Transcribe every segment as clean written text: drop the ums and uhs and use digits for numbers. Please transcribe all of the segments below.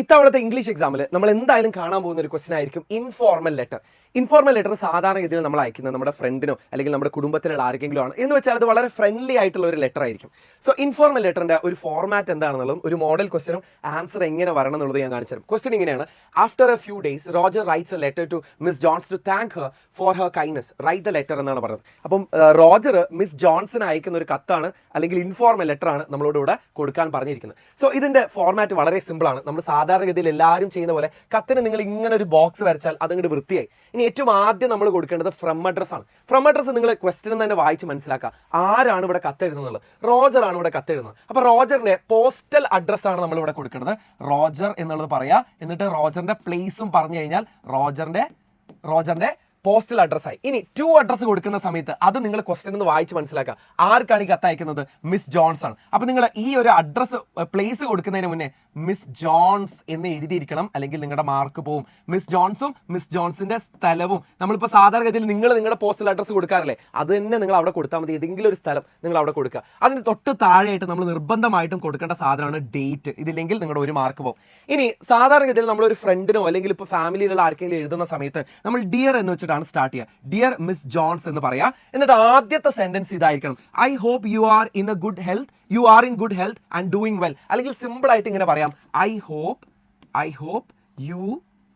ഇത്തവണത്തെ ഇംഗ്ലീഷ് എക്സാമിൽ നമ്മൾ എന്തായാലും കാണാൻ പോകുന്ന ഒരു ക്വസ്റ്റൻ ആയിരിക്കും ഇൻഫോർമൽ ലെറ്റർ. ഇൻഫോർമൽ ലെറ്റർ സാധാരണഗതിയിൽ നമ്മൾ അയക്കുന്നത് നമ്മുടെ ഫ്രണ്ടിനോ അല്ലെങ്കിൽ നമ്മുടെ കുടുംബത്തിലുള്ള ആർക്കെങ്കിലും ആണ് എന്ന് വെച്ചാൽ അത് വളരെ ഫ്രണ്ട്ലി ആയിട്ടുള്ള ഒരു ലെറ്റർ ആയിരിക്കും. സോ ഇൻഫോർമൽ ലെറ്ററിന്റെ ഒരു ഫോർമാറ്റ് എന്താണെന്നുള്ളതും ഒരു മോഡൽ ക്വസ്റ്റനും ആൻസർ എങ്ങനെ വരണം എന്നുള്ളത് ഞാൻ കാണിച്ചു തരും. ക്വസ്റ്റൻ ഇങ്ങനെയാണ്: after a few days Roger writes a letter to Miss Jones to thank her for her kindness. Write the letter എന്നാണ് പറഞ്ഞത്. അപ്പം റോജർ മിസ് ജോൺസൺ അയക്കുന്ന ഒരു കത്താണ് അല്ലെങ്കിൽ ഇൻഫോർമൽ ലെറ്റർ ആണ് നമ്മളോട് ഇവിടെ കൊടുക്കാൻ പറഞ്ഞിരിക്കുന്നത്. സോ ഇതിന്റെ ഫോർമാറ്റ് വളരെ സിമ്പിൾ ആണ്. നമ്മൾ സാധാരണഗതിയിൽ എല്ലാവരും ചെയ്യുന്ന പോലെ കത്തിന് നിങ്ങൾ ഇങ്ങനെ ഒരു ബോക്സ് വരച്ചാൽ അതങ്ങോട്ട് വൃത്തിയായി. ഇനി ഏറ്റവും ആദ്യം നമ്മൾ കൊടുക്കേണ്ടത് ഫ്രം അഡ്രസ് ആണ്. ഫ്രം അഡ്രസ് നിങ്ങൾ ക്വസ്റ്റൻ തന്നെ വായിച്ച് മനസ്സിലാക്കുക. ആരാണ് ഇവിടെ കത്തെഴുതുന്നത്? റോജർ ആണ് ഇവിടെ കത്തെഴുതുന്നത്. അപ്പൊ റോജറിന്റെ പോസ്റ്റൽ അഡ്രസ് ആണ് നമ്മൾ ഇവിടെ കൊടുക്കേണ്ടത്. റോജർ എന്നുള്ളത് പറയാ, എന്നിട്ട് റോജറിന്റെ പ്ലേസും പറഞ്ഞു കഴിഞ്ഞാൽ റോജറിന്റെ പോസ്റ്റൽ അഡ്രസ്സായി. ഇനി ടു അഡ്രസ് കൊടുക്കുന്ന സമയത്ത് അത് നിങ്ങൾ ക്വസ്റ്റൻ ഒന്ന് വായിച്ച് മനസ്സിലാക്കുക. ആർക്കാണ് ഈ കത്ത് അയക്കുന്നത്? മിസ് ജോൺസ് ആണ്. അപ്പൊ നിങ്ങൾ ഈ ഒരു അഡ്രസ് പ്ലേസ് കൊടുക്കുന്നതിന് മുന്നേ മിസ് ജോൺസ് എന്ന് എഴുതിയിരിക്കണം, അല്ലെങ്കിൽ നിങ്ങളുടെ മാർക്ക് പോവും. മിസ് ജോൺസും മിസ് ജോൺസിന്റെ സ്ഥലവും നമ്മളിപ്പോൾ സാധാരണഗതിയിൽ നിങ്ങൾ നിങ്ങളുടെ പോസ്റ്റൽ അഡ്രസ് കൊടുക്കാറില്ലേ, അത് തന്നെ നിങ്ങൾ അവിടെ കൊടുത്താൽ മതി. ഏതെങ്കിലും ഒരു സ്ഥലം നിങ്ങൾ അവിടെ കൊടുക്കുക. അതിന് തൊട്ട് താഴെയായിട്ട് നമ്മൾ നിർബന്ധമായിട്ടും കൊടുക്കേണ്ട സാധനമാണ് ഡേറ്റ്. ഇതില്ലെങ്കിൽ നിങ്ങളുടെ ഒരു മാർക്ക് പോകും. ഇനി സാധാരണഗതിയിൽ നമ്മളൊരു ഫ്രണ്ടിനോ അല്ലെങ്കിൽ ഇപ്പോൾ ഫാമിലിയിലുള്ള ആർക്കെങ്കിലും എഴുതുന്ന സമയത്ത് നമ്മൾ ഡിയർ എന്ന് വെച്ചിട്ടാണ് സ്റ്റാർട്ട് ചെയ്യുക. ഡിയർ മിസ് ജോൺസ് എന്ന് പറയാ. എന്നിട്ട് ആദ്യത്തെ സെന്റൻസ് ഇതായിരിക്കണം: I hope you are in a good health, you are in good health and doing well. അല്ലെങ്കിൽ സിമ്പിൾ ആയിട്ട് ഇങ്ങനെ പറയാം: I hope you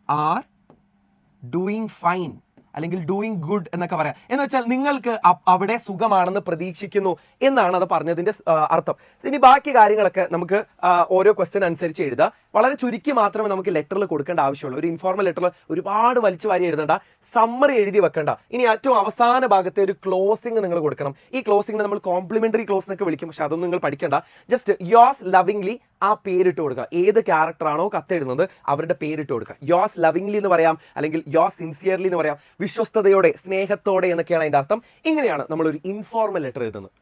are doing fine അല്ലെങ്കിൽ ഡൂയിങ് ഗുഡ് എന്നൊക്കെ പറയാം. എന്ന് വെച്ചാൽ നിങ്ങൾക്ക് അവിടെ സുഖമാണെന്ന് പ്രതീക്ഷിക്കുന്നു എന്നാണ് അത് പറഞ്ഞതിന്റെ അർത്ഥം. ഇനി ബാക്കി കാര്യങ്ങളൊക്കെ നമുക്ക് ഓരോ ക്വസ്റ്റ്യൻ അനുസരിച്ച് എഴുതാം. വളരെ ചുരുക്കി മാത്രമേ നമുക്ക് ലെറ്ററിൽ കൊടുക്കേണ്ട ആവശ്യമുള്ളൂ. ഒരു ഇൻഫോർമൽ ലെറ്ററിൽ ഒരുപാട് വലിച്ചു വാരി എഴുതണ്ട, സമ്മറി എഴുതി വെക്കണ്ട. ഇനി ഏറ്റവും അവസാന ഭാഗത്തെ ഒരു ക്ലോസിംഗ് നിങ്ങൾ കൊടുക്കണം. ഈ ക്ലോസിംഗ് നമ്മൾ കോംപ്ലിമെന്ററി ക്ലോസ് എന്നൊക്കെ വിളിക്കും, പക്ഷെ അതൊന്നും നിങ്ങൾ പഠിക്കണ്ട. ജസ്റ്റ് യോസ് ലവിംഗ്ലി ആ പേരിട്ട് കൊടുക്കുക. ഏത് ക്യാരക്ടറാണോ കത്തെഴുതുന്നത് അവരുടെ പേരിട്ട് കൊടുക്കുക. യോസ് ലവിംഗ്ലി എന്ന് പറയാം, അല്ലെങ്കിൽ യോസ് സിൻസിയർലി എന്ന് പറയാം. വിശ്വസ്തയോടെ, സ്നേഹത്തോടെ എന്നൊക്കെയാണ് അതിന്റെ അർത്ഥം. ഇങ്ങനെയാണ് നമ്മൾ ഒരു ഇൻഫോർമൽ ലെറ്റർ എഴുതുന്നത്.